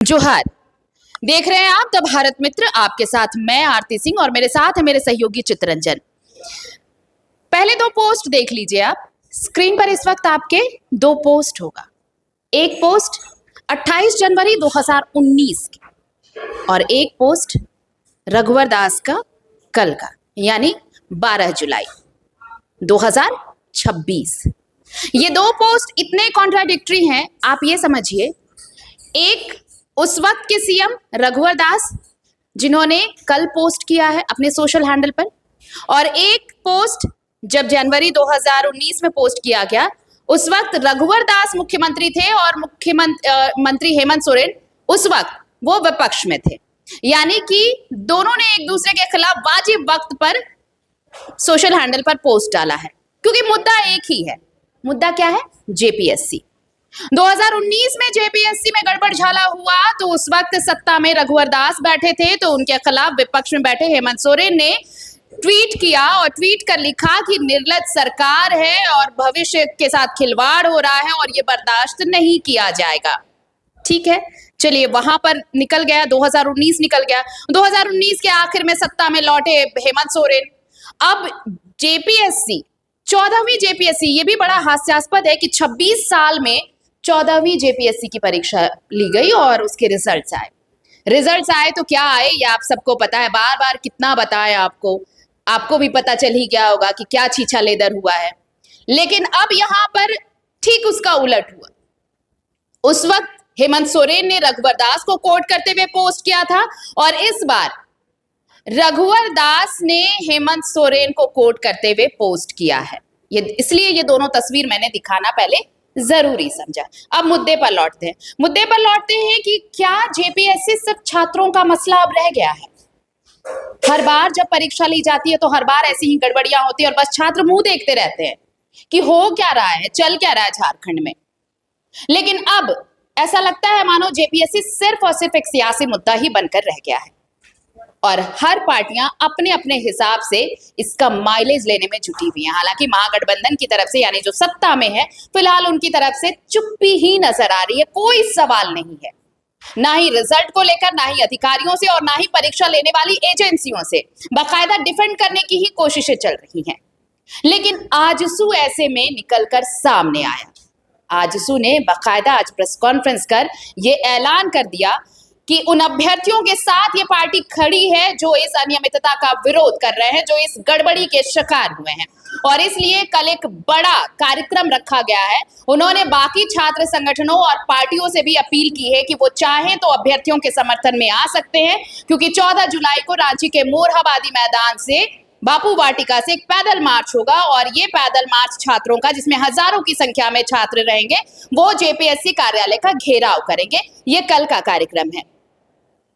जोहार। देख रहे हैं आप द भारत मित्र, आपके साथ मैं आरती सिंह और मेरे साथ है मेरे सहयोगी चित्रंजन। पहले दो पोस्ट देख लीजिए आप स्क्रीन पर। इस वक्त आपके दो पोस्ट होगा। एक पोस्ट 28 जनवरी 2019 की और एक पोस्ट रघुवर दास का कल का, यानी 12 जुलाई 2026। ये दो पोस्ट इतने कॉन्ट्राडिक्टरी हैं, आप ये समझिए। एक उस वक्त के सीएम रघुवर दास जिन्होंने कल पोस्ट किया है अपने सोशल हैंडल पर, और एक पोस्ट जब जनवरी 2019 में पोस्ट किया गया, उस वक्त रघुवर दास मुख्यमंत्री थे और मुख्यमंत्री हेमंत सोरेन उस वक्त वो विपक्ष में थे। यानी कि दोनों ने एक दूसरे के खिलाफ वाजिब वक्त पर सोशल हैंडल पर पोस्ट डाला है, क्योंकि मुद्दा एक ही है। मुद्दा क्या है? जेपीएससी। 2019 में जेपीएससी में गड़बड़ झाला हुआ तो उस वक्त सत्ता में रघुवर दास बैठे थे, तो उनके खिलाफ विपक्ष में बैठे हेमंत सोरेन ने ट्वीट किया और ट्वीट कर लिखा कि निर्लज सरकार है और भविष्य के साथ खिलवाड़ हो रहा है और ये बर्दाश्त नहीं किया जाएगा। ठीक है, चलिए वहां पर निकल गया, 2019 निकल गया। 2019 के आखिर में सत्ता में लौटे हेमंत सोरेन। अब जेपीएससी 14वीं जेपीएससी, ये भी बड़ा हास्यास्पद है कि 26 साल में 14वीं जेपीएससी की परीक्षा ली गई और उसके रिजल्ट्स आए तो क्या आए, ये आप सबको पता है। बार बार कितना बताएं आपको भी पता चल ही गया होगा कि क्या छीछा लेदर हुआ है। लेकिन अब यहां पर ठीक उसका उलट हुआ। उस वक्त हेमंत सोरेन ने रघुवर दास को कोट करते हुए पोस्ट किया था और इस बार रघुवर दास ने हेमंत सोरेन को कोट करते हुए पोस्ट किया है। इसलिए ये दोनों तस्वीर मैंने दिखाना पहले जरूरी समझा। अब मुद्दे पर लौटते हैं कि क्या जेपीएससी सिर्फ छात्रों का मसला अब रह गया है? हर बार जब परीक्षा ली जाती है तो हर बार ऐसी ही गड़बड़ियां होती है और बस छात्र मुंह देखते रहते हैं कि हो क्या रहा है, चल क्या रहा है झारखंड में। लेकिन अब ऐसा लगता है मानो जेपीएससी सिर्फ और सिर्फ एक सियासी मुद्दा ही बनकर रह गया है और हर पार्टियां अपने अपने हिसाब से इसका माइलेज लेने में जुटी हुई हैं। हालांकि महागठबंधन की तरफ से, यानी जो सत्ता में है, फिलहाल उनकी तरफ से चुप्पी ही नजर आ रही है। कोई सवाल नहीं है, ना ही रिजल्ट को लेकर, ना ही अधिकारियों से और ना ही परीक्षा लेने वाली एजेंसियों से। बाकायदा डिफेंड करने की ही कोशिशें चल रही हैं। लेकिन आजसू ऐसे में निकलकर सामने आया। आजसू ने बाकायदा आज प्रेस कॉन्फ्रेंस कर ये ऐलान कर दिया कि उन अभ्यर्थियों के साथ ये पार्टी खड़ी है जो इस अनियमितता का विरोध कर रहे हैं, जो इस गड़बड़ी के शिकार हुए हैं, और इसलिए कल एक बड़ा कार्यक्रम रखा गया है। उन्होंने बाकी छात्र संगठनों और पार्टियों से भी अपील की है कि वो चाहें तो अभ्यर्थियों के समर्थन में आ सकते हैं, क्योंकि 14 जुलाई को रांची के मोरहाबादी मैदान से बापू वाटिका से एक पैदल मार्च होगा और ये पैदल मार्च छात्रों का, जिसमें हजारों की संख्या में छात्र रहेंगे, वो जेपीएससी कार्यालय का घेराव करेंगे। ये कल का कार्यक्रम है।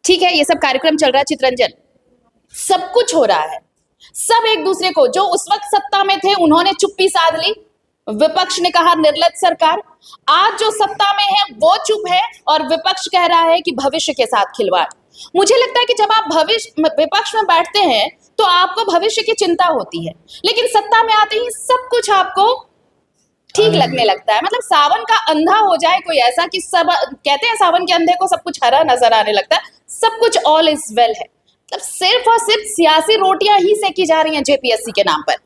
ठीक है, ये सब कार्यक्रम चल रहा है चित्रंजन, सब कुछ हो रहा है। सब एक दूसरे को, जो उस वक्त सत्ता में थे उन्होंने चुप्पी साध ली, विपक्ष ने कहा निर्लज सरकार। आज जो सत्ता में है वो चुप है और विपक्ष कह रहा है कि भविष्य के साथ खिलवाड़। मुझे लगता है कि जब आप विपक्ष में बैठते हैं तो आपको भविष्य की चिंता होती है, लेकिन सत्ता में आते ही सब कुछ आपको ठीक लगने लगता है। मतलब सावन का अंधा हो जाए कोई ऐसा कि सब कहते हैं सावन के अंधे को सब कुछ हरा नजर आने लगता है, सब कुछ ऑल इज वेल है। मतलब सिर्फ और सिर्फ सियासी रोटियां ही सेकी जा रही हैं जेपीएससी के नाम पर।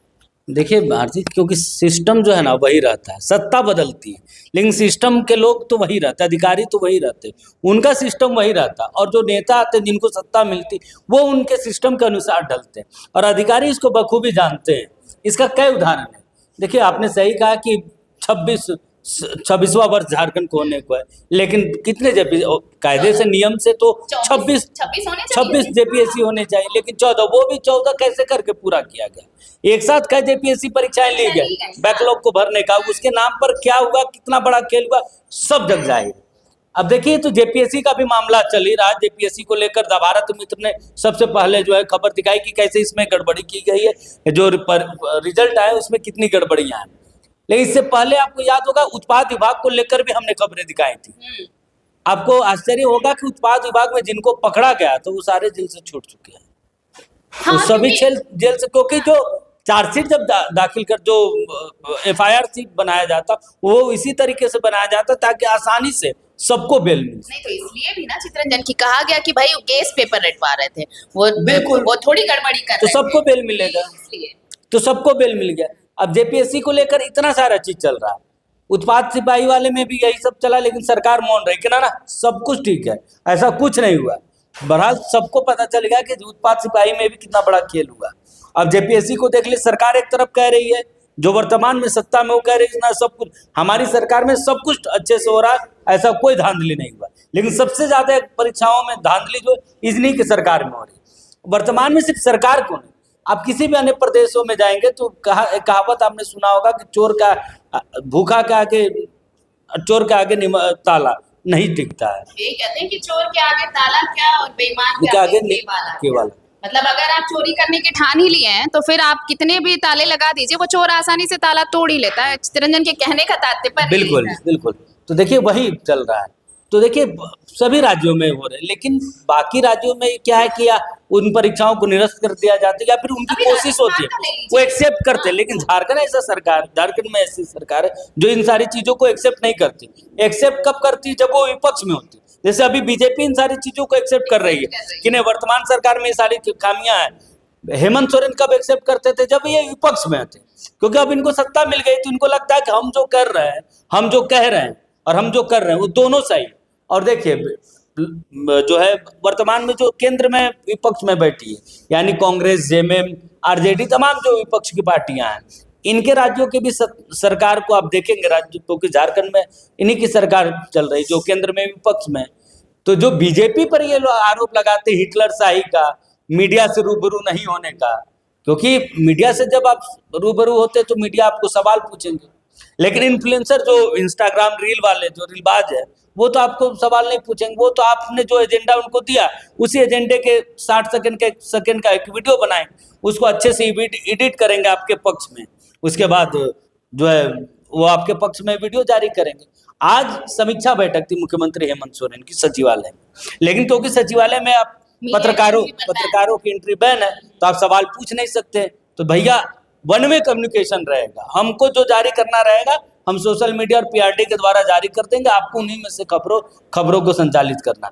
देखिए भारती, क्योंकि सिस्टम जो है ना वही रहता है, सत्ता बदलती है लेकिन सिस्टम के लोग तो वही रहते हैं, अधिकारी तो वही रहते हैं, उनका सिस्टम वही रहता है, और जो नेता आते हैं जिनको सत्ता मिलती वो उनके सिस्टम के अनुसार ढलते हैं और अधिकारी इसको बखूबी जानते हैं। इसका कई उदाहरण है। देखिए आपने सही कहा कि 26वां वर्ष झारखंड को होने को है, लेकिन कितने कायदे से, नियम से तो 26 जेपीएससी होने चाहिए, लेकिन 14, वो भी 14 कैसे करके पूरा किया गया। एक साथ कई जेपीएससी परीक्षाएं ली गई बैकलॉग को भरने का, उसके नाम पर क्या हुआ, कितना बड़ा खेल हुआ, सब जग जाए। अब देखिए तो जेपीएससी का भी मामला चल ही रहा है। जेपीएससी को लेकर द भारत मित्र ने सबसे पहले जो है खबर दिखाई कि कैसे इसमें गड़बड़ी की गई है, जो रिजल्ट आया उसमें कितनी गड़बड़ियां हैं। लेकिन इससे पहले आपको याद होगा उत्पाद विभाग को लेकर भी हमने खबरें दिखाई थी। आपको आश्चर्य होगा कि उत्पाद विभाग में जिनको पकड़ा गया तो वो सारे जेल से छूट चुके हैं। हाँ, वो सभी जेल से, क्योंकि जो चार्जशीट जब दाखिल कर, जो एफआईआर शीट बनाया जाता वो इसी तरीके से बनाया जाता ताकि आसानी से सबको बेल मिल। नहीं तो इसलिए भी ना चितरंजन की कहा गया कि भाई गेस पेपर रटवा रहे थे, वो बिल्कुल। वो थोड़ी गड़बड़ी कर तो रहे सबको थे, बेल मिलेगा, इसलिए। तो सबको बेल मिल गया। अब जेपीएससी को लेकर इतना सारा चीज चल रहा है, उत्पाद सिपाही वाले में भी यही सब चला, लेकिन सरकार मौन रही कि ना सब कुछ ठीक है, ऐसा कुछ नहीं हुआ। बहरहाल सबको पता चल गया कि उत्पाद सिपाही में भी कितना बड़ा खेल हुआ। अब जेपीएससी को देख ले, सरकार एक तरफ कह रही है, जो वर्तमान में सत्ता में वो कह रही है ना सब कुछ हमारी सरकार में सब कुछ अच्छे से हो रहा है, ऐसा कोई धांधली नहीं हुआ। लेकिन सबसे ज्यादा परीक्षाओं में धांधली जो इन्हीं की सरकार में हो रही है। वर्तमान में सिर्फ सरकार को नहीं, आप किसी भी अन्य प्रदेशों में जाएंगे तो कहावत आपने सुना होगा कि चोर का भूखा के आगे, चोर के आगे ताला नहीं टिकता है। ये कहते हैं कि चोर के आगे ताला क्या और बेईमान के आगे केवाला। मतलब अगर आप चोरी करने की ठान ही लिए हैं तो फिर आप कितने भी ताले लगा दीजिए, वो चोर आसानी से ताला तोड़ ही लेता है। चितरंजन के कहने का तात्पर्य बिल्कुल बिल्कुल। तो देखिए वही चल रहा है। तो देखिए सभी राज्यों में हो रहे हैं, लेकिन बाकी राज्यों में क्या है कि उन परीक्षाओं को निरस्त कर दिया जाता है या फिर उनकी कोशिश होती है वो एक्सेप्ट करते हैं। लेकिन झारखंड ऐसा सरकार, झारखंड में ऐसी सरकार है जो इन सारी चीजों को एक्सेप्ट नहीं करती। एक्सेप्ट कब करती? जब वो विपक्ष में होती। जैसे अभी बीजेपी इन सारी चीजों को एक्सेप्ट कर रही है कि नहीं, वर्तमान सरकार में ये सारी खामियां हैं। हेमंत सोरेन कब एक्सेप्ट करते थे? जब ये विपक्ष में थे, क्योंकि अब इनको सत्ता मिल गई तो इनको लगता है कि हम जो कर रहे हैं, हम जो कह रहे हैं और हम जो कर रहे हैं वो दोनों सही। और देखिए जो है वर्तमान में जो केंद्र में विपक्ष में बैठी है, यानी कांग्रेस, जेएमएम, आरजेडी, तमाम जो विपक्ष की पार्टियां हैं, इनके राज्यों के भी सरकार को आप देखेंगे, राज्य क्योंकि झारखंड में इन्हीं की सरकार चल रही जो केंद्र में विपक्ष में। तो जो बीजेपी पर ये आरोप लगाते हिटलर शाही का, मीडिया से रूबरू नहीं होने का, क्योंकि मीडिया से जब आप रूबरू होते तो मीडिया आपको सवाल पूछेंगे, लेकिन इन्फ्लुएंसर जो इंस्टाग्राम रील वाले जो रीलबाज है वो तो आपको सवाल नहीं पूछेंगे। वो तो आपने जो एजेंडा उनको दिया उसी एजेंडे के 60 सेकंड का एक वीडियो बनाएंगे, उसको अच्छे से एडिट करेंगे आपके पक्ष में, उसके बाद जो है वो आपके पक्ष में वीडियो जारी करेंगे। आज समीक्षा बैठक थी मुख्यमंत्री हेमंत सोरेन की सचिवालय में, लेकिन क्योंकि सचिवालय में आप पत्रकारों की एंट्री बैन है तो आप सवाल पूछ नहीं सकते। तो भैया वन वे कम्युनिकेशन रहेगा, हमको जो जारी करना रहेगा हम सोशल मीडिया और पीआरडी के द्वारा जारी कर देंगे, आपको उन्हीं में से खबरों को संचालित करना।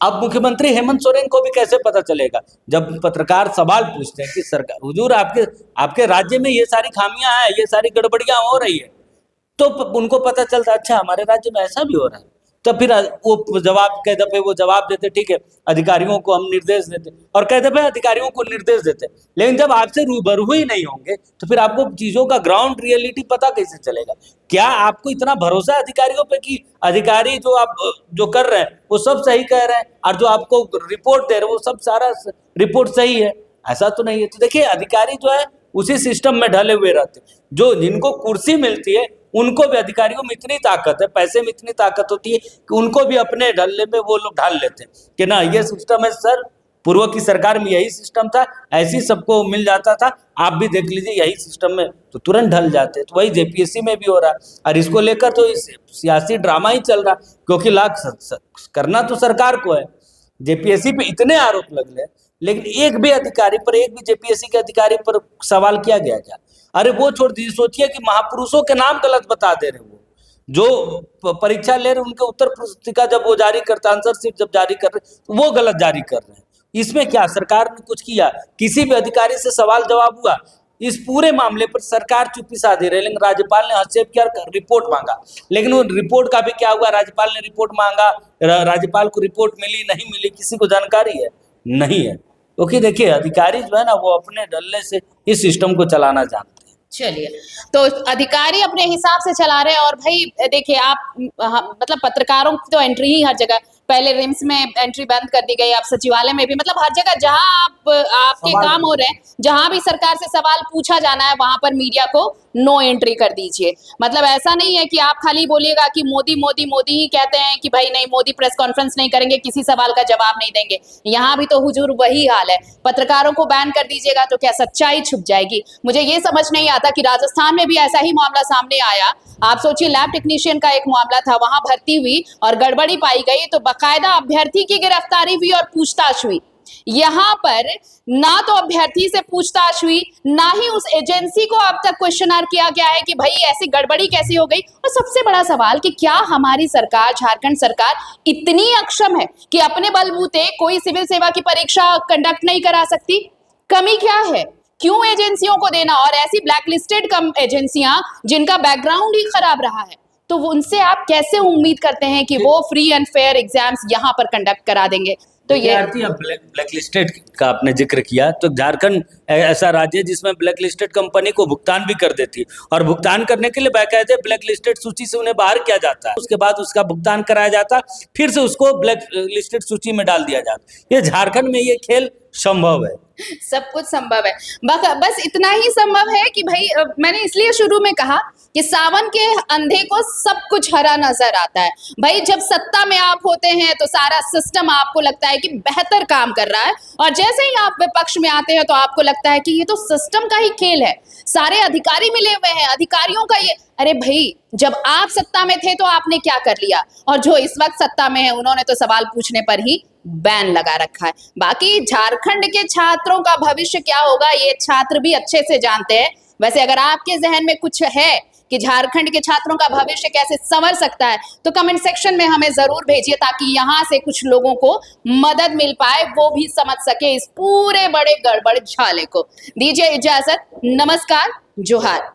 अब मुख्यमंत्री हेमंत सोरेन को भी कैसे पता चलेगा जब पत्रकार सवाल पूछते हैं कि सरकार हुजूर आपके राज्य में ये सारी खामियां हैं, ये सारी गड़बड़ियां हो रही है, तो उनको पता चलता अच्छा हमारे राज्य में ऐसा भी हो रहा है। तो फिर वो जवाब कई दफे वो जवाब देते ठीक है अधिकारियों को हम निर्देश देते, और कई दफे अधिकारियों को निर्देश देते, लेकिन जब आपसे रूबरू ही नहीं होंगे तो फिर आपको चीजों का ग्राउंड रियलिटी पता कैसे चलेगा? क्या आपको इतना भरोसा है अधिकारियों पे कि अधिकारी जो आप जो कर रहे हैं वो सब सही कह रहे हैं और जो आपको रिपोर्ट दे रहे हैं वो सब सारा रिपोर्ट सही है? ऐसा तो नहीं है। तो देखिए अधिकारी जो है उसी सिस्टम में ढले हुए रहते, जो जिनको कुर्सी मिलती है उनको भी, अधिकारियों में इतनी ताकत है, पैसे में इतनी ताकत होती है कि उनको भी अपने ढलने में वो लोग ढाल लेते हैं कि ना ये सिस्टम है सर, पूर्व की सरकार में यही सिस्टम था, ऐसी सबको मिल जाता था, आप भी देख लीजिए यही सिस्टम में, तो तुरंत ढल जाते हैं। तो वही जेपीएससी में भी हो रहा है और इसको लेकर तो सियासी ड्रामा ही चल रहा, क्योंकि लाख करना तो सरकार को है। जेपीएससी पे इतने आरोप लग रहे, लेकिन एक भी अधिकारी पर, एक भी जेपीएससी के अधिकारी पर सवाल किया गया क्या? अरे वो छोड़ दीजिए, सोचिए कि महापुरुषों के नाम गलत बता दे रहे, वो जो परीक्षा ले रहे उनके उत्तर पुस्तिका जब वो जारी करते, आंसर शीट जब जारी कर रहे तो वो गलत जारी कर रहे हैं। इसमें क्या सरकार ने कुछ किया? किसी भी अधिकारी से सवाल जवाब हुआ? इस पूरे मामले पर सरकार चुप्पी साधे रहे, लेकिन राज्यपाल ने हस्तक्षेप किया, रिपोर्ट मांगा, लेकिन वो रिपोर्ट का भी क्या हुआ? राज्यपाल ने रिपोर्ट मांगा, राज्यपाल को रिपोर्ट मिली नहीं मिली किसी को जानकारी है नहीं है, क्योंकि देखिए अधिकारी जो है ना वो अपने डलने से इस सिस्टम को चलाना जानते हैं। चलिए, तो अधिकारी अपने हिसाब से चला रहे हैं। और भाई देखिए आप मतलब पत्रकारों की तो एंट्री ही हर जगह, पहले रिम्स में एंट्री बंद कर दी गई, आप सचिवालय में भी, मतलब हर जगह जहां आपके काम हो रहे हैं, जहां भी सरकार से सवाल पूछा जाना है वहां पर मीडिया को नो एंट्री कर दीजिए। मतलब ऐसा नहीं है कि आप खाली बोलिएगा कि मोदी मोदी मोदी ही कहते हैं कि भाई नहीं मोदी प्रेस कॉन्फ्रेंस नहीं करेंगे, किसी सवाल का जवाब नहीं देंगे। यहाँ भी तो हुजूर वही हाल है, पत्रकारों को बैन कर दीजिएगा तो क्या सच्चाई छुप जाएगी? मुझे ये समझ नहीं आता कि राजस्थान में भी ऐसा ही मामला सामने आया। आप सोचिए लैब टेक्नीशियन का एक मामला था, वहां भर्ती हुई और गड़बड़ी पाई गई तो बाकायदा अभ्यर्थी की गिरफ्तारी हुई और पूछताछ हुई। यहाँ पर ना तो अभ्यर्थी से पूछताछ हुई, ना ही उस एजेंसी को अब तक क्वेश्चनर किया गया है कि भाई ऐसी गड़बड़ी कैसी हो गई। और सबसे बड़ा सवाल कि क्या हमारी सरकार, झारखंड सरकार इतनी अक्षम है कि अपने बलबूते कोई सिविल सेवा की परीक्षा कंडक्ट नहीं करा सकती? कमी क्या है? क्यों एजेंसियों को देना, और ऐसी ब्लैकलिस्टेड कम एजेंसियां जिनका बैकग्राउंड ही खराब रहा है, तो उनसे आप कैसे उम्मीद करते हैं कि वो फ्री एंड फेयर एग्जाम्स यहाँ पर कंडक्ट करा देंगे? तो ये ब्लैकलिस्टेड का आपने जिक्र किया, तो झारखंड ऐसा राज्य है जिसमें ब्लैकलिस्टेड कंपनी को भुगतान भी कर देती है, और भुगतान करने के लिए बाकायदे ब्लैकलिस्टेड सूची से उन्हें बाहर किया जाता है, उसके बाद उसका भुगतान कराया जाता है, फिर से उसको ब्लैकलिस्टेड सूची में डाल दिया जाता है। ये झारखंड में ये खेल संभव है, सब कुछ संभव है। बस इतना ही संभव है कि भाई मैंने इसलिए शुरू में कहा कि सावन के अंधे को सब कुछ हरा नजर आता है। भाई जब सत्ता में आप होते हैं तो सारा सिस्टम आपको लगता है कि बेहतर काम कर रहा है, और जैसे ही आप विपक्ष में आते हैं तो आपको लगता है कि ये तो सिस्टम का ही खेल है, सारे अधिकारी मिले हुए हैं, अधिकारियों का ये। अरे भाई जब आप सत्ता में थे तो आपने क्या कर लिया, और जो इस वक्त सत्ता में है उन्होंने तो सवाल पूछने पर ही बैन लगा रखा है। बाकी झारखंड के छात्रों का भविष्य क्या होगा ये छात्र भी अच्छे से जानते हैं। वैसे अगर आपके जहन में कुछ है कि झारखंड के छात्रों का भविष्य कैसे संवर सकता है तो कमेंट सेक्शन में हमें जरूर भेजिए, ताकि यहाँ से कुछ लोगों को मदद मिल पाए, वो भी समझ सके इस पूरे बड़े गड़बड़ झाले को। दीजिए इजाजत, नमस्कार, जोहार।